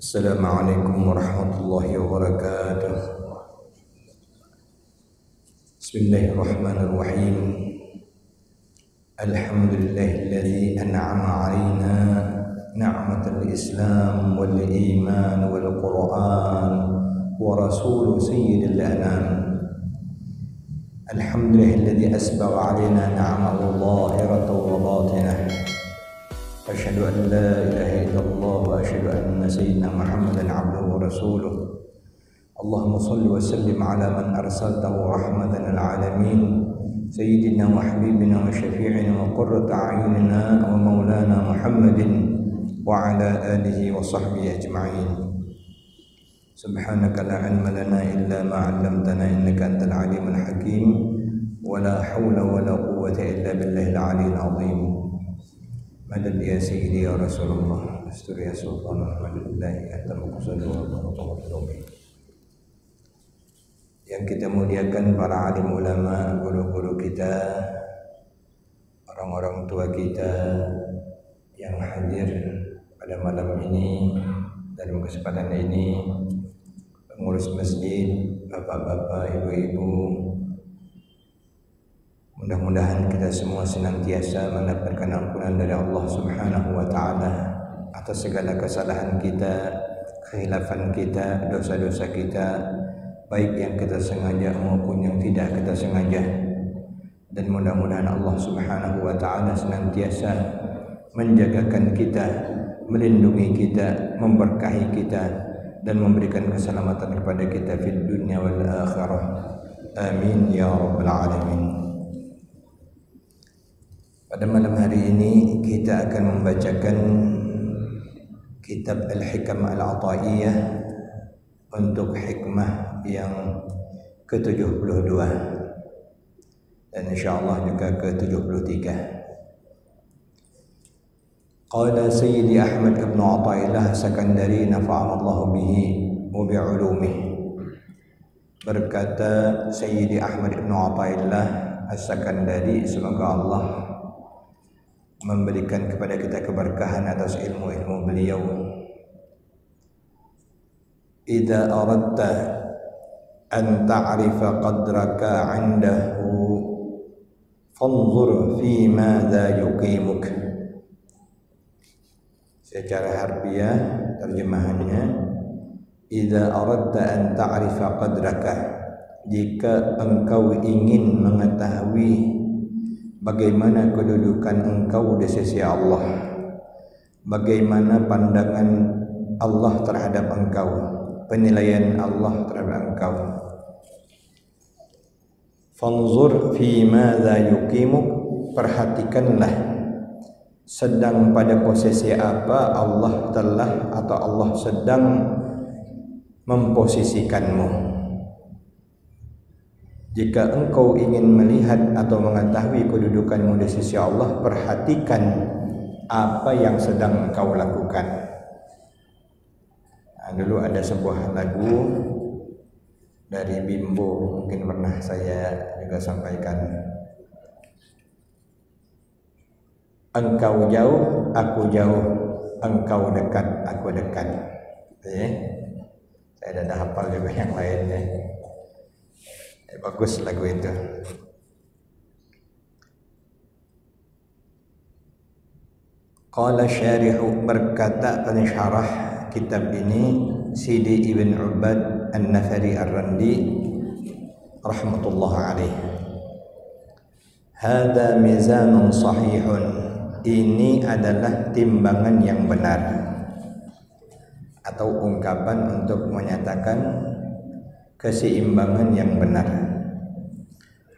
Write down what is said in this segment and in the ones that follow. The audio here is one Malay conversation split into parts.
Assalamualaikum warahmatullahi wabarakatuh. Bismillahirrahmanirrahim. Alhamdulillahilladzi an'ama 'alaina ni'matal Islam wal iman wal Qur'an wa rasul sayyidil anam. Alhamdulillahilladzi asbagha 'alaina ni'amahu zahiratan wa batinah. Asyhadu an la ilaha illallah wa asyhadu anna sayyidina Muhammadan 'abduhu wa rasuluh. Allahumma shalli wa sallim ala man arsaltahu rahmatan lil alamin sayyidina wa habibina wa syafi'ina wa qurrata a'yunina wa maulana Muhammadin wa ala alihi wa sahbihi ajma'in. Subhanaka la 'ilma lana illa ma 'allamtana innaka antal alimul hakim wa la hawla wa la quwwata illa billahil aliyyil 'azim. Madad ya sayyidi ya Rasulullah, astur ya sultan alhamdulillahi atamaqsadu wa barakatuh. Yang kita muliakan para alim ulama, guru-guru kita, orang-orang tua kita yang hadir pada malam ini, dalam kesempatan ini, pengurus masjid, bapak-bapak, ibu-ibu, mudah-mudahan kita semua senantiasa mendapatkan ampunan dari Allah Subhanahu wa taala atas segala kesalahan kita, khilafan kita, dosa-dosa kita, baik yang kita sengaja maupun yang tidak kita sengaja. Dan mudah-mudahan Allah Subhanahu wa taala senantiasa menjagakan kita, melindungi kita, memberkahi kita, dan memberikan keselamatan kepada kita fid dunya wal akhirah. Amin ya rabbal alamin. Pada malam hari ini kita akan membacakan kitab Al-Hikam Al-Ata'iyah untuk hikmah yang ke-72 dan insyaallah juga ke-73. Qala Sayyidi Ahmad ibn Ata'illah Sakandari nafa'anallahu bihi wa bi'ulumihi. Berkata Sayyidi Ahmad ibn Ata'illah As-Sakandari, semoga Allah memberikan kepada kita keberkahan atas ilmu-ilmu beliau. Idza aradta an ta'rifa qadraka 'indahu fanzur fi madza yuqimuk. Secara harfiah terjemahannya, idza aradta an ta'rifa qadraka, jika engkau ingin mengetahui bagaimana kedudukan engkau di sisi Allah, bagaimana pandangan Allah terhadap engkau, penilaian Allah terhadap engkau. Fanzur fi madza yuqimuk, perhatikanlah sedang pada posisi apa Allah telah atau Allah sedang memposisikanmu. Jika engkau ingin melihat atau mengetahui kedudukanmu di sisi Allah, perhatikan apa yang sedang engkau lakukan. Nah, dulu ada sebuah lagu dari Bimbo, mungkin pernah saya juga sampaikan. Engkau jauh, aku jauh, engkau dekat, aku dekat. Saya ada hafal juga yang lainnya. Bagus lagu itu. Qala syarihu, berkata pensyarah kitab ini Sidi Ibn Ubad An-Nafari Ar-Randi rahmatullah alaih. Hada mizanun sahihun, ini adalah timbangan yang benar, atau ungkapan untuk menyatakan keseimbangan yang benar.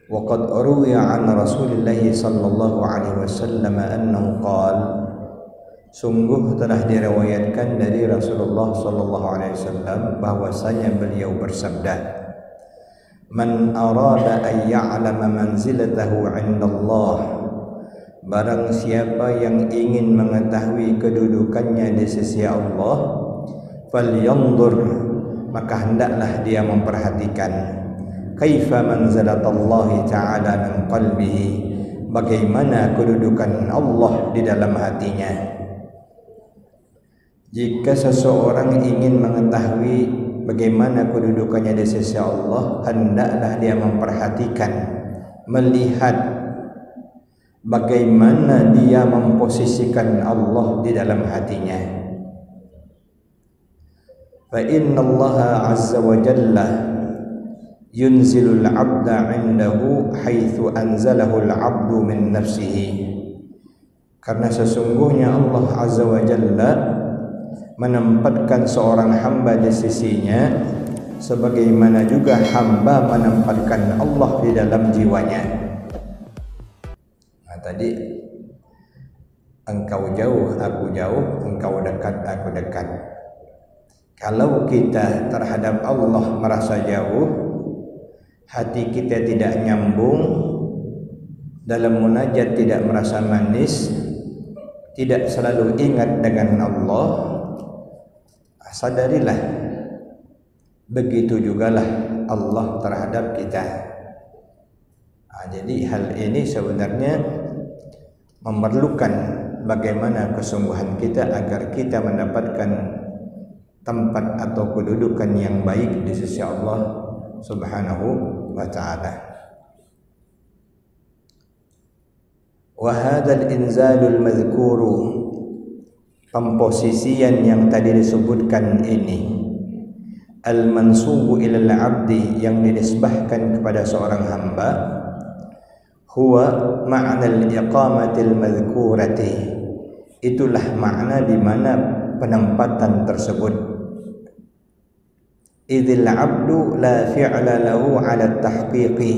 Wa qad ruwiya 'an Rasulillah sallallahu alaihi wasallam annahu qala, sungguh telah diriwayatkan dari Rasulullah sallallahu alaihi wasallam bahwasanya beliau bersabda, man arada an ya'lama manzilatahu 'indallah, barang siapa yang ingin mengetahui kedudukannya di sisi Allah, falyanzur, maka hendaklah dia memperhatikan kaifa manzilatallahi ta'ala min qalbihi, bagaimana kedudukan Allah di dalam hatinya. Jika seseorang ingin mengetahui bagaimana kedudukannya di sisi Allah, hendaklah dia memperhatikan, melihat bagaimana dia memposisikan Allah di dalam hatinya. Fa inna Allah azza wa jalla yunzilul abda indahu haitsu anzalahu al-abdu min nafsihi. Karena sesungguhnya Allah azza wa jalla menempatkan seorang hamba di sisinya sebagaimana juga hamba menempatkan Allah di dalam jiwanya. Nah, tadi engkau jauh, aku jauh, engkau dekat, aku dekat. Kalau kita terhadap Allah merasa jauh, hati kita tidak nyambung, dalam munajat tidak merasa manis, tidak selalu ingat dengan Allah, sadarilah begitu jugalah Allah terhadap kita. Jadi hal ini sebenarnya memerlukan bagaimana kesungguhan kita agar kita mendapatkan tempat atau kedudukan yang baik di sisi Allah Subhanahu wa ta'ala. Wa hadzal inzalul madhkuru, pemposisian yang tadi disebutkan ini, al-mansubu ilal abdi, yang dinisbahkan kepada seorang hamba, huwa ma'nal iqamatil madhkurati, itulah makna di mana penempatan tersebut. Idzil abdu la fi'la lahu 'ala tahqiqi,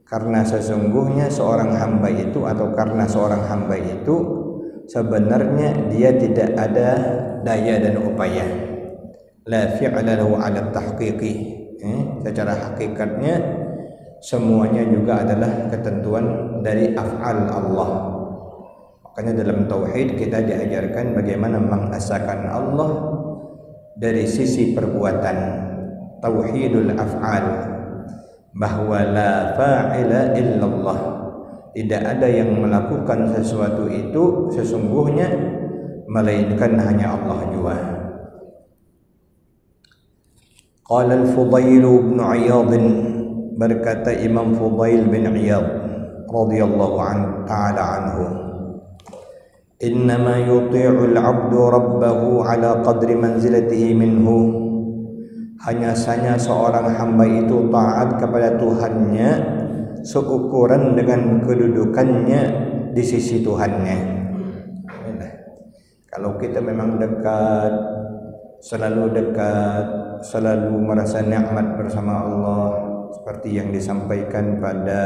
karena sesungguhnya seorang hamba itu, atau karena seorang hamba itu sebenarnya dia tidak ada daya dan upaya. La fi'la lahu 'ala tahqiqi, secara hakikatnya semuanya juga adalah ketentuan dari af'al Allah. Makanya dalam tauhid kita diajarkan bagaimana mengesahkan Allah dari sisi perbuatan, tauhidul af'al, bahwa la fa'ila illallah, tidak ada yang melakukan sesuatu itu sesungguhnya melainkan hanya Allah jua. Qala al-Fudail bin Iyad, berkata Imam Fudail bin Iyad radhiyallahu ta'ala anhu, innama yuti'ul 'abdu rabbahu 'ala qadri manzilatihi minhu, hanya saja seorang hamba itu taat kepada Tuhannya seukuran dengan kedudukannya di sisi Tuhannya. Kalau kita memang dekat, selalu merasa nikmat bersama Allah, seperti yang disampaikan pada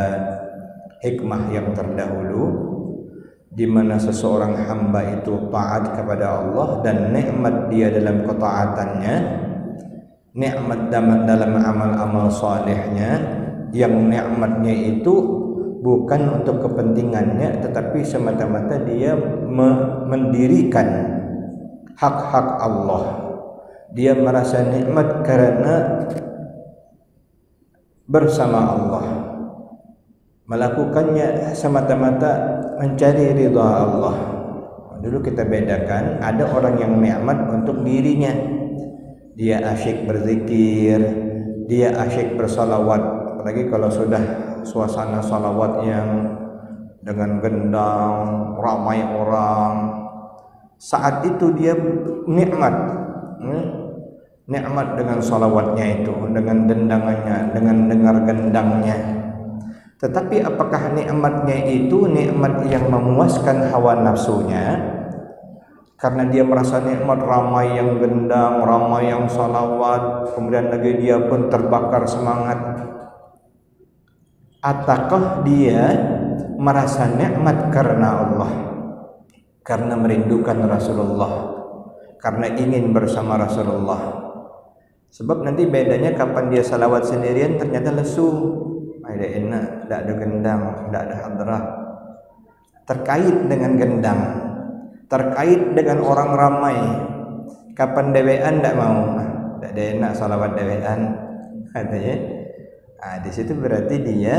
hikmah yang terdahulu, di mana seseorang hamba itu taat kepada Allah dan nikmat dia dalam ketaatannya, nikmat dalam amal-amal salehnya, yang nikmatnya itu bukan untuk kepentingannya tetapi semata-mata dia mendirikan hak-hak Allah. Dia merasa nikmat karena bersama Allah, melakukannya semata-mata mencari ridha Allah. Dulu kita bedakan, ada orang yang nikmat untuk dirinya, dia asyik berzikir, dia asyik bersalawat, apalagi kalau sudah suasana salawat yang dengan gendang, ramai orang, saat itu dia nikmat, nikmat dengan salawatnya itu, dengan dendangannya, dengan dengar gendangnya. Tetapi apakah nikmatnya itu nikmat yang memuaskan hawa nafsunya? Karena dia merasa nikmat ramai yang gendang, ramai yang salawat, kemudian lagi dia pun terbakar semangat. Ataukah dia merasa nikmat karena Allah, karena merindukan Rasulullah, karena ingin bersama Rasulullah? Sebab nanti bedanya kapan dia salawat sendirian ternyata lesu, tidak enak, tidak ada gendang, tidak ada hadrah. Terkait dengan gendang, terkait dengan orang ramai, kapan dewean tidak mau, tidak ada enak salawat dewean, katanya. Di situ berarti dia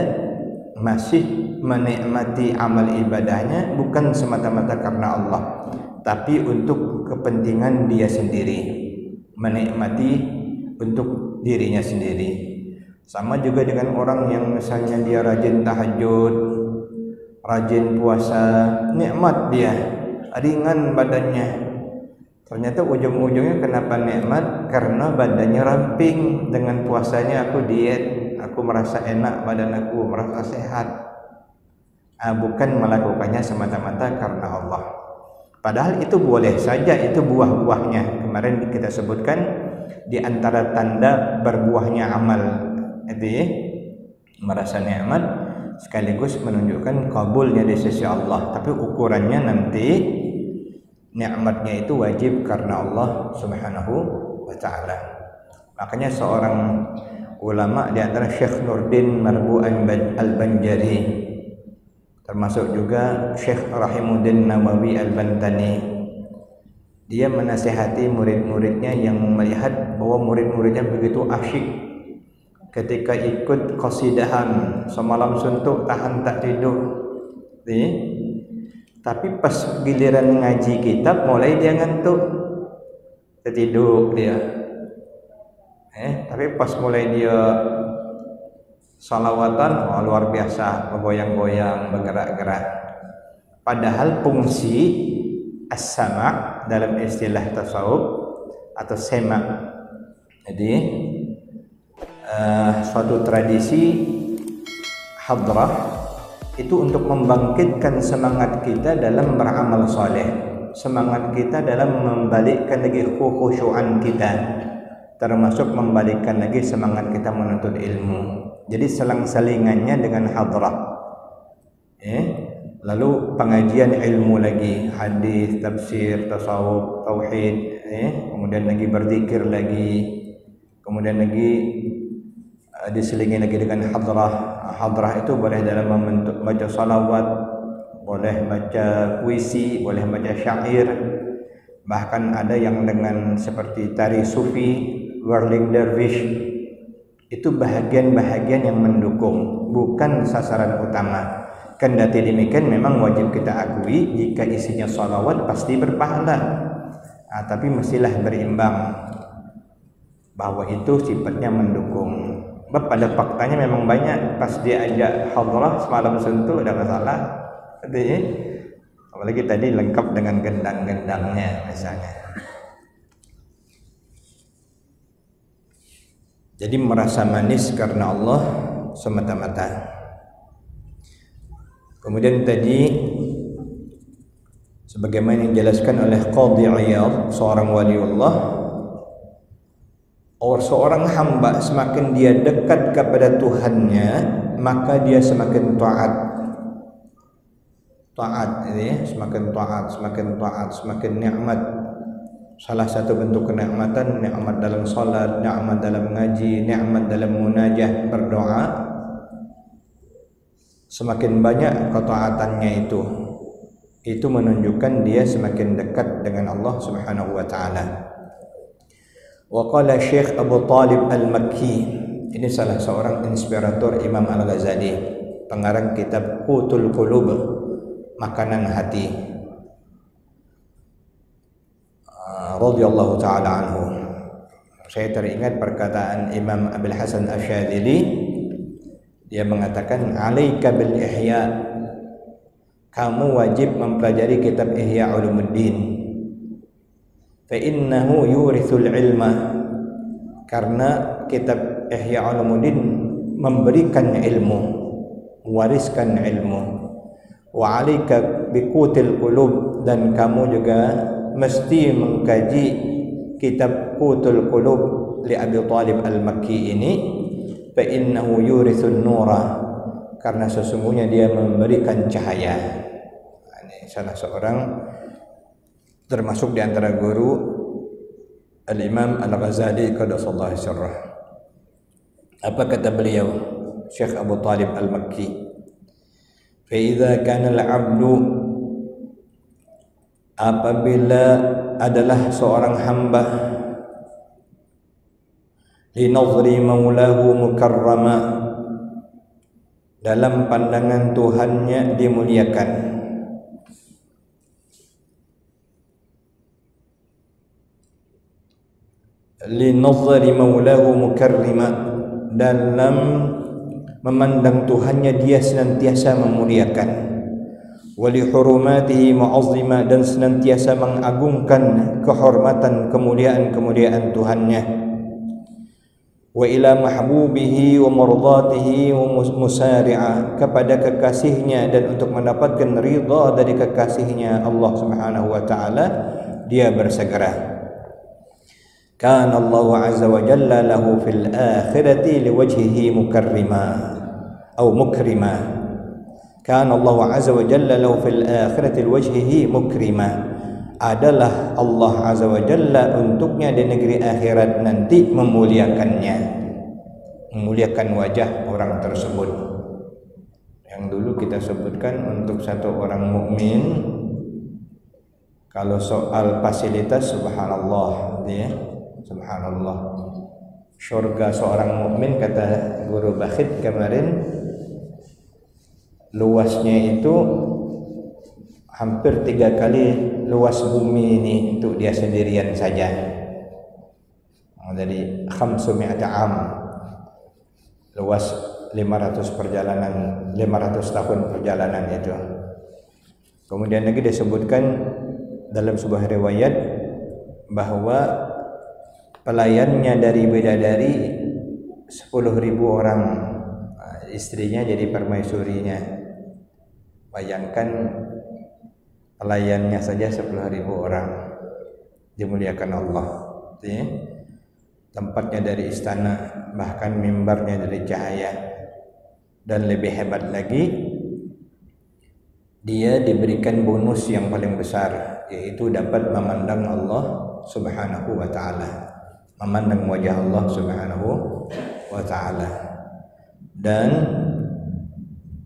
masih menikmati amal ibadahnya bukan semata-mata karena Allah, tapi untuk kepentingan dia sendiri, menikmati untuk dirinya sendiri. Sama juga dengan orang yang misalnya dia rajin tahajud, rajin puasa, nikmat dia, ringan badannya. Ternyata ujung-ujungnya kenapa nikmat? Karena badannya ramping. Dengan puasanya aku diet, aku merasa enak badan aku, merasa sehat. Bukan melakukannya semata-mata karena Allah. Padahal itu boleh saja, itu buah-buahnya. Kemarin kita sebutkan di antara tanda berbuahnya amal itu ya, merasa nikmat sekaligus menunjukkan kabulnya di sisi Allah. Tapi ukurannya nanti nikmatnya itu wajib karena Allah Subhanahu wa taala. Makanya seorang ulama di antara Syekh Nurdin Marbu'an Al-Banjari, termasuk juga Syekh Rahimuddin Nawawi Al-Bantani, dia menasihati murid-muridnya yang melihat bahwa murid-muridnya begitu asyik ketika ikut qasidahan semalam suntuk tahan tak tidur. Tapi pas giliran ngaji kitab mulai dia ngantuk, tertidur dia. Tapi pas mulai dia salawatan, luar biasa, bergoyang-goyang, bergerak-gerak. Padahal fungsi as-sama' dalam istilah tasawuf atau sema'. Jadi suatu tradisi hadrah itu untuk membangkitkan semangat kita dalam beramal saleh, semangat kita dalam membalikkan lagi khusyuan kita, termasuk membalikkan lagi semangat kita menuntut ilmu. Jadi selang-selingannya dengan hadrah. Lalu pengajian ilmu lagi, hadis, tafsir, tasawuf, tauhid, kemudian lagi berzikir lagi, kemudian lagi diselingi lagi dengan hadrah. Hadrah itu boleh dalam membentuk baca salawat, boleh baca puisi, boleh baca syair, bahkan ada yang dengan seperti tari sufi, whirling dervish. Itu bahagian-bahagian yang mendukung, bukan sasaran utama. Kendati demikian memang wajib kita akui jika isinya salawat pasti berpahala, tapi mestilah berimbang bahwa itu sifatnya mendukung. Pada faktanya memang banyak pas dia ajak hadrah semalam suntuk ada masalah. Apalagi tadi lengkap dengan gendang-gendangnya misalnya. Jadi merasa manis karena Allah semata-mata. Kemudian tadi sebagaimana yang dijelaskan oleh Qadhi Iyad, seorang waliullah, seorang hamba semakin dia dekat kepada Tuhannya, maka dia semakin taat. Semakin taat, semakin nikmat. Salah satu bentuk kenikmatan, nikmat dalam salat, nikmat dalam ngaji, nikmat dalam munajah, berdoa. Semakin banyak ketaatannya itu menunjukkan dia semakin dekat dengan Allah Subhanahu wa taala. Wa qala Syekh Abu Talib Al-Makki, ini salah seorang inspirator Imam Al-Ghazali, pengarang kitab Qutul Qulub, makanan hati, radhiyallahu taala anhu. Saya teringat perkataan Imam Abil Hasan Asyadzili, dia mengatakan alaika bil ihya, kamu wajib mempelajari kitab Ihya Ulumuddin, fa innahu yurithul ilma, karena kitab Ihya Ulumuddin memberikan ilmu, mewariskan ilmu. Wa alaika biqutil qulub, dan kamu juga mesti mengkaji kitab Qutul Qulub li Abi Talib Al-Makki ini, fa innahu yurithun nura, karena sesungguhnya dia memberikan cahaya. Ini salah seorang termasuk di antara guru Al-Imam Al-Ghazali qaddasallahu sirrah. Apa kata beliau Syekh Abu Talib Al-Makki? Fa idza kana al-'abdu, apabila adalah seorang hamba, li nazri maulahu mukarrama, dalam pandangan Tuhannya dimuliakan. linadhari maulahu mukarrima, dalam memandang Tuhannya dia senantiasa memuliakan, wali hurumatihi mu'azzima, dan senantiasa mengagungkan kehormatan kemuliaan Tuhannya, wa ila mahbubihi wa mardatihi wa musari'a, kepada kekasihnya dan untuk mendapatkan ridha dari kekasihnya Allah Subhanahu wa taala dia bersegera. Kana Allah azza wa jalla lahu fil akhirati liwajhihi mukarrima atau mukrima. Kana Allah azza wa jalla lahu fil akhirati liwajhihi mukrima, adalah Allah azza wa jalla untuknya di negeri akhirat nanti memuliakannya, memuliakan wajah orang tersebut. Yang dulu kita sebutkan untuk satu orang mukmin, kalau soal fasilitas subhanallah, ya, subhanallah, surga seorang mukmin kata Guru Bakhit kemarin, luasnya itu hampir 3 kali luas bumi ini untuk dia sendirian saja. Jadi 500 am, luas 500 tahun perjalanan itu. Kemudian lagi disebutkan dalam sebuah riwayat bahwa pelayannya dari bidadari 10.000 orang, istrinya jadi permaisurinya. Bayangkan pelayannya saja 10.000 orang, dimuliakan Allah. Tempatnya dari istana, bahkan mimbarnya dari cahaya. Dan lebih hebat lagi, dia diberikan bonus yang paling besar, yaitu dapat memandang Allah Subhanahu wa ta'ala, memandang wajah Allah Subhanahu wa ta'ala, dan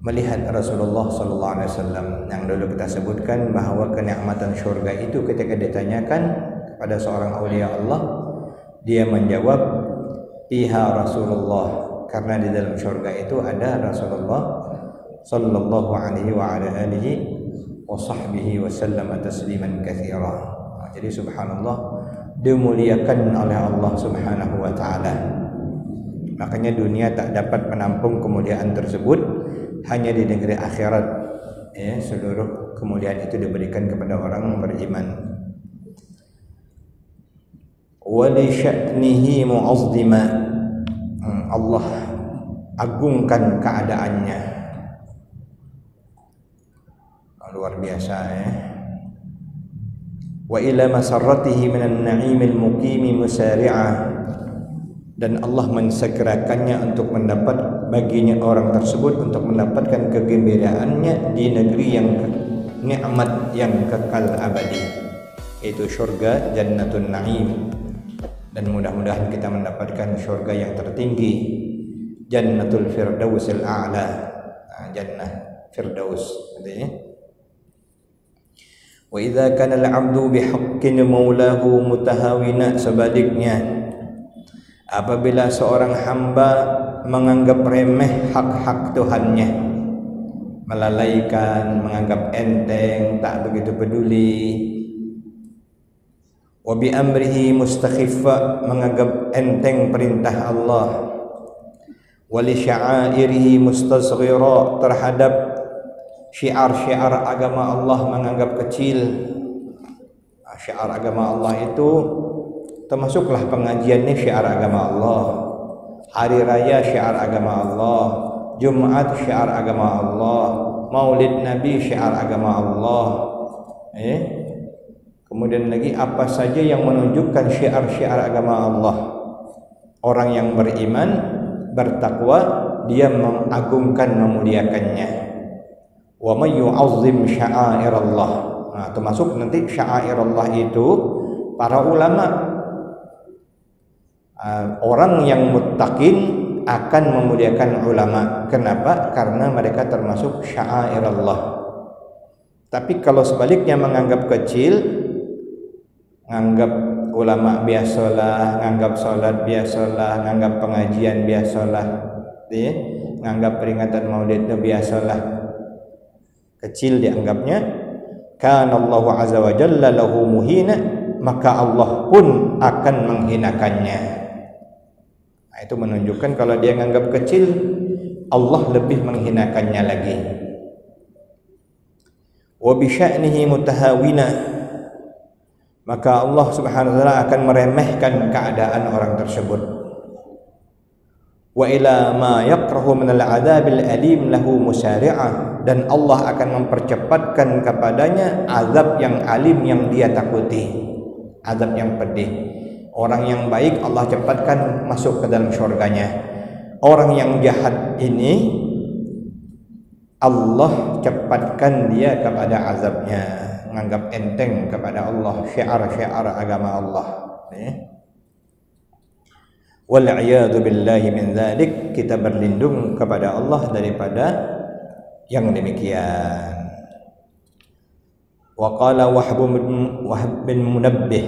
melihat Rasulullah sallallahu alaihi wasallam. Yang dulu kita sebutkan bahwa kenikmatan syurga itu ketika ditanyakan kepada seorang aulia Allah, dia menjawab fiha Rasulullah, karena di dalam syurga itu ada Rasulullah sallallahu alaihi wa ala alihi wa sahbihi wa sallam tasliman katsira. Jadi subhanallah, dimuliakan oleh Allah Subhanahu wa taala. Makanya dunia tak dapat menampung kemuliaan tersebut, hanya di negeri akhirat, ya, seluruh kemuliaan itu diberikan kepada orang beriman. Wa li sya'nihi mu'azzima, Allah agungkan keadaannya, luar biasa, ya. Wa ila masarratihi minan na'imil muqimi musari'ah, dan Allah mensegerakannya untuk mendapat baginya orang tersebut untuk mendapatkan kegembiraannya di negeri yang nikmat yang kekal abadi, yaitu syurga Jannatun Na'im. Dan mudah-mudahan kita mendapatkan syurga yang tertinggi, Jannatul Firdausil A'la, Jannah Firdaus. Wa idza kana al-'abdu bihaqqin maulahu mutahawina, sebaliknya apabila seorang hamba menganggap remeh hak-hak Tuhannya, melalaikan, menganggap enteng, tak begitu peduli, wa bi amrihi mustakhiffa, menganggap enteng perintah Allah, wa li sya'airihi mustasghira, terhadap syiar-syiar agama Allah menganggap kecil. Syiar agama Allah itu termasuklah pengajian ini syiar agama Allah, hari raya syiar agama Allah, Jumat syiar agama Allah, Maulid Nabi syiar agama Allah. Kemudian lagi apa saja yang menunjukkan syiar-syiar agama Allah. Orang yang beriman, bertakwa, dia mengagungkan, memuliakannya. Wa may yu'azzim sya'airallah. Nah, termasuk nanti sya'airallah itu para ulama, orang yang muttaqin akan memuliakan ulama. Kenapa? Karena mereka termasuk sya'airallah. Tapi kalau sebaliknya menganggap kecil, nganggap ulama biasalah, nganggap salat biasalah, nganggap pengajian biasalah, nganggap peringatan Maulid itu biasalah, kecil dianggapnya. Kana Allah azza wa jalla lahu muhina, maka Allah pun akan menghinakannya. Nah, itu menunjukkan kalau dia menganggap kecil, Allah lebih menghinakannya lagi. Wa bi sya'nihi mutahawina, maka Allah Subhanahu wa taala akan meremehkan keadaan orang tersebut. Wa ila ma yaqrahu min al-'adzabil alim lahu musari'ah, dan Allah akan mempercepatkan kepadanya azab yang alim yang dia takuti, azab yang pedih. Orang yang baik Allah cepatkan masuk ke dalam syurganya. Orang yang jahat ini Allah cepatkan dia kepada azabnya, menganggap enteng kepada Allah syiar-syiar agama Allah. Wal'iyadu billahi min dzalik, kita berlindung kepada Allah daripada yang demikian. Wa qala Wahb bin Munabbih,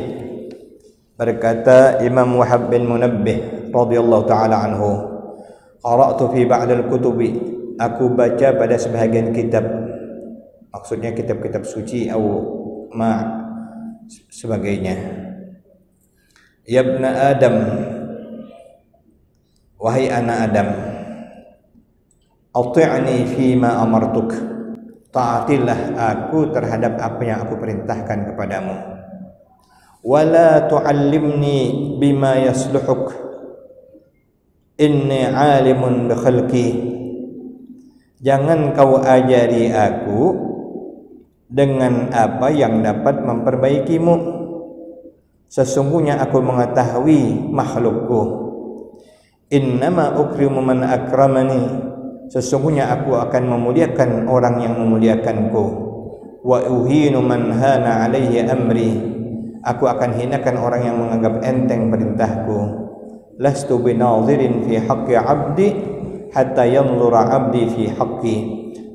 berkata Imam Wahb bin Munabbih radhiyallahu taala anhu, qara'tu fi ba'd al-kutubi, aku baca pada sebahagian kitab, maksudnya kitab-kitab suci atau sebagainya. Ya ibn Adam, wahai anak Adam, ati'ni fima amartuk, taatilah aku terhadap apa yang aku perintahkan kepadamu. Wala tu'allimni bima yasluhuk, inni alimun bi khalqi, jangan kau ajari aku dengan apa yang dapat memperbaikimu, sesungguhnya aku mengetahui makhlukku. Innama ukrimu man akramani, sesungguhnya aku akan memuliakan orang yang memuliakanku. Wa uhinu man hana alaihi amri, aku akan hinakan orang yang menganggap enteng perintahku. Lastu binadhirin fi haqqi abdi hatta yanzura abdi fi haqqi,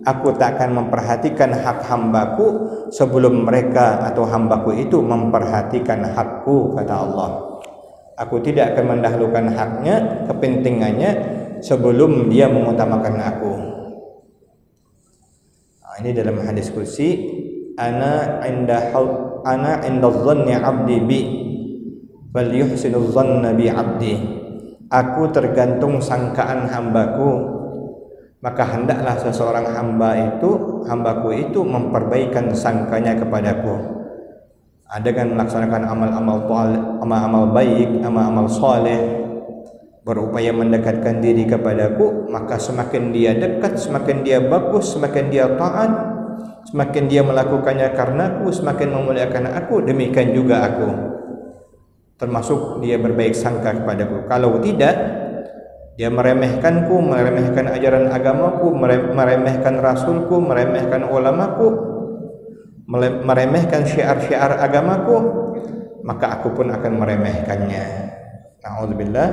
aku tak akan memperhatikan hak hambaku sebelum mereka atau hambaku itu memperhatikan hakku, kata Allah. Aku tidak akan mendahulukan haknya, kepentingannya sebelum dia mengutamakan aku. Nah, ini dalam hadis kursi, ana inda dhanni 'abdi bi falyuhsinu dhanna bi 'abdi, aku tergantung sangkaan hambaku, maka hendaklah seseorang hambaku itu memperbaikan sangkanya kepadaku. Dengan melaksanakan amal-amal baik, amal-amal saleh, berupaya mendekatkan diri kepadaku, maka semakin dia dekat, semakin dia bagus, semakin dia taat, semakin dia melakukannya karenaku, semakin memuliakan aku, demikian juga aku. Termasuk dia berbaik sangka kepadaku. Kalau tidak, dia meremehkanku, meremehkan ajaran agamaku, meremehkan rasulku, meremehkan ulamaku, meremehkan syiar-syiar agamaku, maka aku pun akan meremehkannya. Na'udzubillah,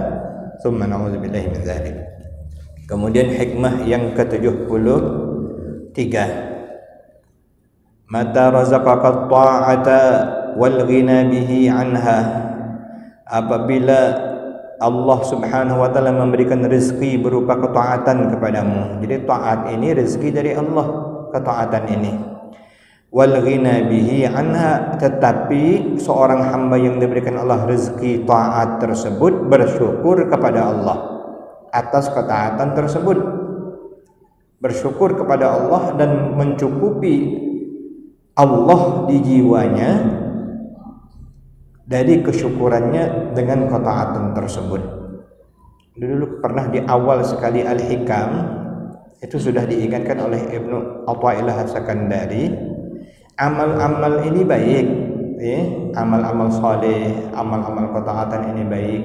tsumma na'udzubillahi min dzalik. Kemudian hikmah yang ke-73, mata razaqaka ta'ata wal ghina bihi anha, apabila Allah Subhanahu wa taala memberikan rezeki berupa ketaatan kepadamu. Jadi taat ini rezeki dari Allah, ketaatan ini. Wal ghina bihi anha, tetapi seorang hamba yang diberikan Allah rezeki taat tersebut bersyukur kepada Allah atas ketaatan tersebut, bersyukur kepada Allah dan mencukupi Allah di jiwanya dari kesyukurannya dengan ketaatan tersebut. Dulu pernah di awal sekali Al-Hikam itu sudah diingatkan oleh Ibnu Athaillah As-Sakandari, amal-amal ini baik, amal-amal saleh, amal-amal ketaatan ini baik,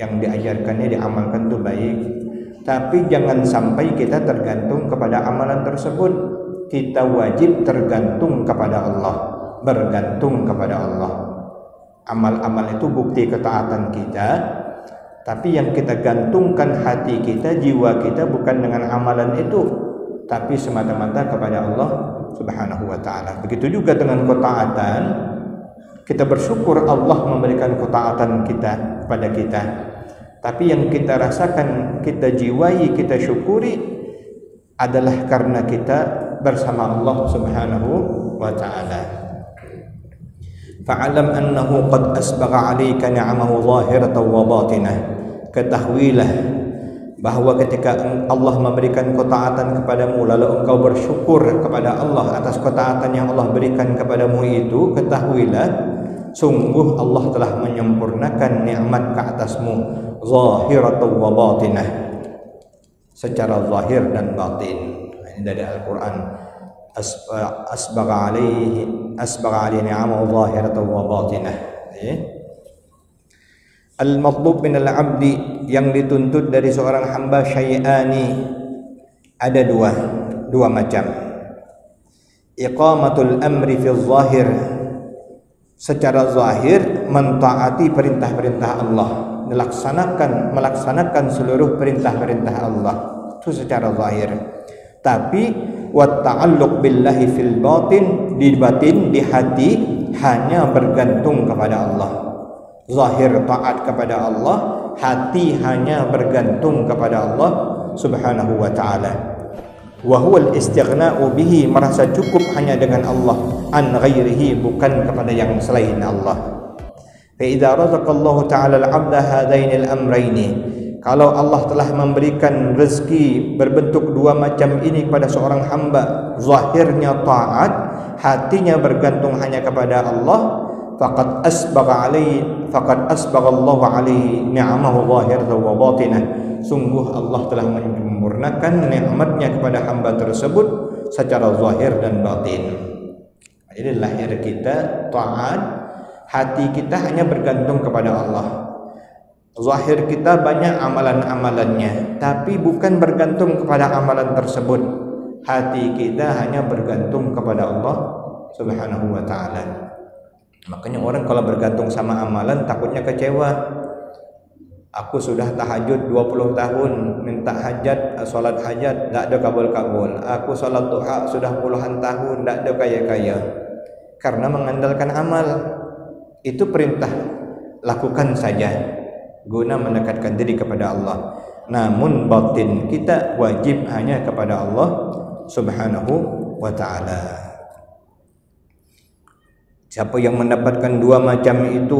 yang diajarkannya diamalkan itu baik, tapi jangan sampai kita tergantung kepada amalan tersebut. Kita wajib tergantung kepada Allah, bergantung kepada Allah. Amal-amal itu bukti ketaatan kita, tapi yang kita gantungkan hati kita, jiwa kita bukan dengan amalan itu, tapi semata-mata kepada Allah Subhanahu wa ta'ala. Begitu juga dengan ketaatan, kita bersyukur Allah memberikan ketaatan kita kepada kita, tapi yang kita rasakan, kita jiwai, kita syukuri adalah karena kita bersama Allah Subhanahu wa ta'ala. fa'alam annahu qad asbagha 'alaika ni'amahu zahiratan wa batinah. Ketahuilah bahawa ketika Allah memberikan ketaatan kepadamu lalu engkau bersyukur kepada Allah atas ketaatan yang Allah berikan kepadamu itu, ketahuilah sungguh Allah telah menyempurnakan nikmat ke atasmu zahiratan wa batinah, secara zahir dan batin. Ini dari Al-Quran. Asbagha alaihi ni'amahu zahiratan wa batinah. Al-matlub min al-'abdi, yang dituntut dari seorang hamba, syai'ani, ada dua macam. Iqamatul amri fi zahir, secara zahir mentaati perintah-perintah Allah, melaksanakan seluruh perintah-perintah Allah, itu secara zahir. Tapi wa ta'alluq billahi fil batin, di batin, di hati, hanya bergantung kepada Allah. Zahir taat kepada Allah, hati hanya bergantung kepada Allah subhanahu wa ta'ala. Wa huwa al-istighna'u bihi, merasa cukup hanya dengan Allah, an ghairihi, bukan kepada yang selain Allah. Fa idza razaqallahu ta'ala al-'abda hadaini al-amraini, kalau Allah telah memberikan rezeki berbentuk dua macam ini kepada seorang hamba, zahirnya taat, hatinya bergantung hanya kepada Allah, faqad asbaghallahu alaihi ni'amahu zahiratan wa batinah, sungguh Allah telah menyempurnakan nikmatnya kepada hamba tersebut secara zahir dan batin. Jadi lahir kita taat, hati kita hanya bergantung kepada Allah. Zahir kita banyak amalan-amalannya, tapi bukan bergantung kepada amalan tersebut. Hati kita hanya bergantung kepada Allah subhanahu wa ta'ala. Makanya orang kalau bergantung sama amalan takutnya kecewa. Aku sudah tahajud 20 tahun, minta hajat, solat hajat, tak ada kabul-kabul. Aku solat duha sudah puluhan tahun, tak ada kaya-kaya. Karena mengandalkan amal. Itu perintah, lakukan saja guna mendekatkan diri kepada Allah. Namun batin kita wajib hanya kepada Allah subhanahu wa ta'ala. Siapa yang mendapatkan dua macam itu,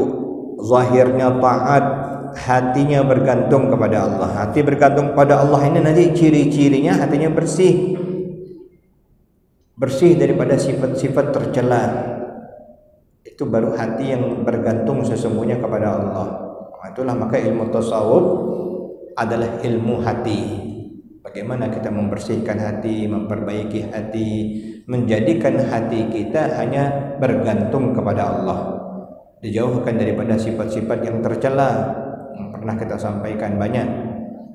zahirnya taat, hatinya bergantung kepada Allah. Hati bergantung kepada Allah ini nanti ciri-cirinya hatinya bersih, bersih daripada sifat-sifat tercela. Itu baru hati yang bergantung sesungguhnya kepada Allah. Itulah maka ilmu tasawuf adalah ilmu hati. Bagaimana kita membersihkan hati, memperbaiki hati, menjadikan hati kita hanya bergantung kepada Allah, dijauhkan daripada sifat-sifat yang tercela yang pernah kita sampaikan banyak,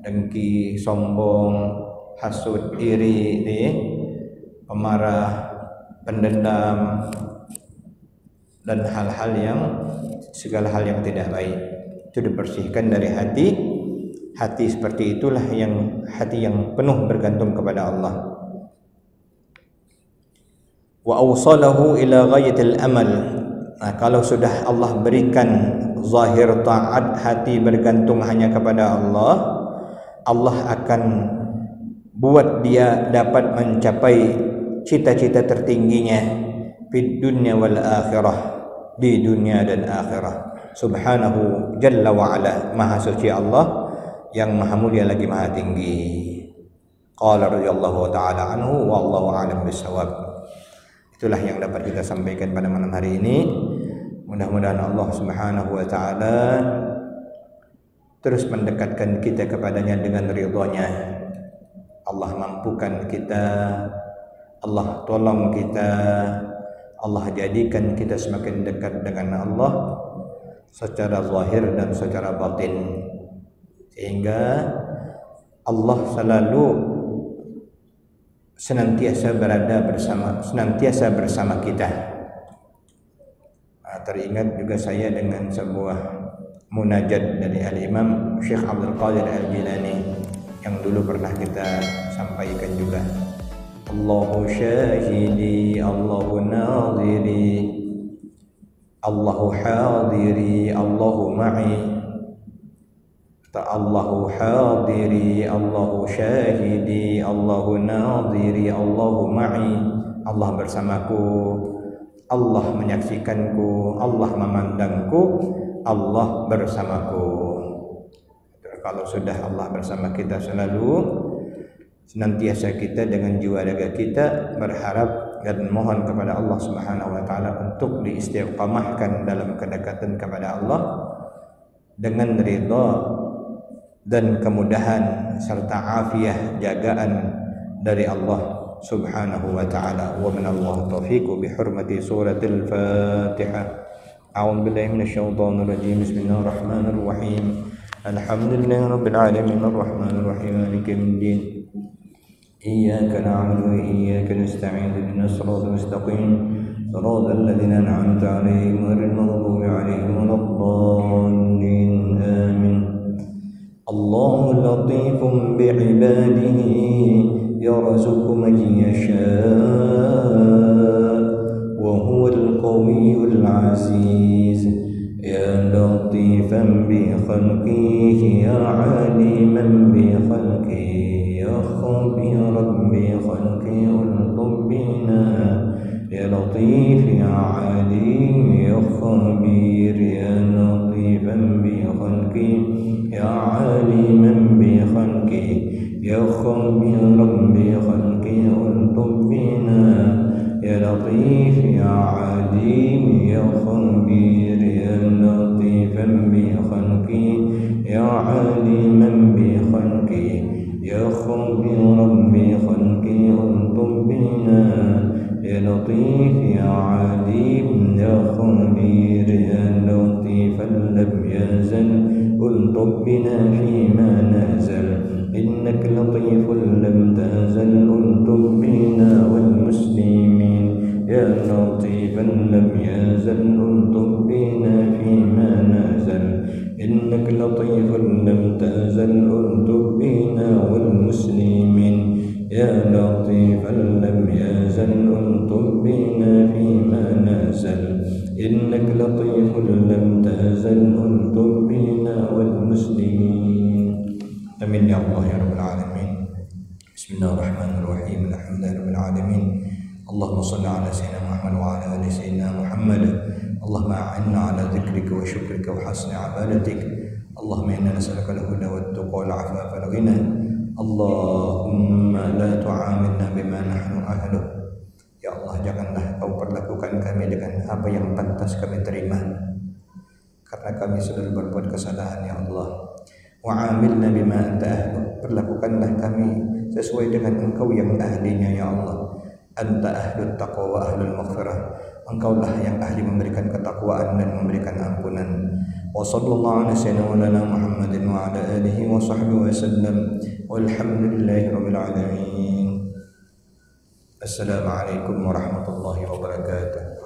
dengki, sombong, hasud, iri, pemarah, pendendam, dan hal-hal yang segala hal yang tidak baik. Itu dibersihkan dari hati. Hati seperti itulah yang hati yang penuh bergantung kepada Allah. Wa awsalahu ila ghayatil amal. Nah, kalau sudah Allah berikan zahir taat, hati bergantung hanya kepada Allah, Allah akan buat dia dapat mencapai cita-cita tertingginya di dunia wal akhirah, di dunia dan akhirah. Subhanahu jalla wa ala, maha suci Allah yang maha mulia lagi maha tinggi. Qala radhiyallahu ta'ala anhu wa Allahu a'lam bissawab. Itulah yang dapat kita sampaikan pada malam hari ini. Mudah-mudahan Allah subhanahu wa ta'ala terus mendekatkan kita kepadanya dengan ridhonya. Allah mampukan kita, Allah tolong kita, Allah jadikan kita semakin dekat dengan Allah secara zahir dan secara batin, sehingga Allah selalu senantiasa bersama kita. Teringat juga saya dengan sebuah munajat dari Al-Imam Syekh Abdul Qadir Al-Jilani yang dulu pernah kita sampaikan juga. Allahu syahidi, Allahu nadhiri, Allahu hadiri, Allahu ma'i. Allahu hadiri, Allahu syahidi, Allahu nadhiri, Allahu ma'i. Allah bersamaku, Allah menyaksikanku, Allah memandangku, Allah bersamaku. Kalau sudah Allah bersama kita selalu, senantiasa kita dengan jiwa raga kita berharap dan mohon kepada Allah Subhanahu wa taala untuk diistiqamahkan dalam kedekatan kepada Allah dengan ridha dan kemudahan serta afiah jagaan dari Allah Subhanahu wa ta'ala. Wa minallahu taufiqu bi hurmati suratil Fatihah. A'udzu billahi minasyaitonir rajim. Bismillahir rahmanir rahim. Alhamdulillahi rabbil alamin arrahmanir rahim maliki yaumiddin. Iyyaka na'budu wa iyyaka nasta'in ihdinas siratal mustaqim. Siratal ladzina an'amta 'alaihim ghairil maghdubi 'alaihim waladdallin. Amin. Allahu latifun bi'ibadihi يرزق من يشاء وهو القوي العزيز يا لطيفا بخلقه يا عليما بخلقه يا خبيرا بخلقه الطب بنا يا لطيف يا عليم يا خبير يا لطيفا بخلقه يا عليما بخلقه يا خبيرا بخلقه الطب بنا يا لطيف يا عليم يا خبير يا لطيفا بخلقه يا عليما بخلقه يا خبيرا بخلقه الطب بنا يا لطيف يا عليم يا خبير يا لطيفا لم يزل الطب بنا فيما نزل إنك لطيف لم تزل الطب بنا والمسلمين يا لطيفا لم يزل الطب بنا فيما نزل إنك لطيف لم تزل الطب بنا والمسلمين يا لطيفا لم يزل الطب بنا فيما نزل إنك لطيف لم تزل الطب بنا والمسلمين. Amin ya Allah ya Rabbal Alamin. Bismillahirrahmanirrahim. Alhamdulillahi Rabbil Alamin. Allahumma salli ala Sayyidina Muhammad wa ala ali Sayyidina Muhammad. Allahumma a'inna ala dhikrika wa syukrika wa hasni ibadatik. Allahumma inna nas'aluka al-huda wa at-tuqa wal 'afafa wal ghina. Allahumma la tu'amilna bima nahnu ahluh. Ya Allah, janganlah Kau perlakukan kami dengan apa yang pantas kami terima, karena kami sudah berbuat kesalahan ya Allah. Wa'amilna bima anta ahlu, perlakukanlah kami sesuai dengan Engkau yang ahlinya ya Allah. Anta ahlut taqwa wa ahlul maghfirah, Engkaulah yang ahli memberikan ketakwaan dan memberikan ampunan. Wa sallallahu ala sayyidina Muhammadin wa ala alihi wa sahbihi wa sallam. Walhamdulillahi rabbil alamin. Assalamualaikum warahmatullahi wabarakatuh.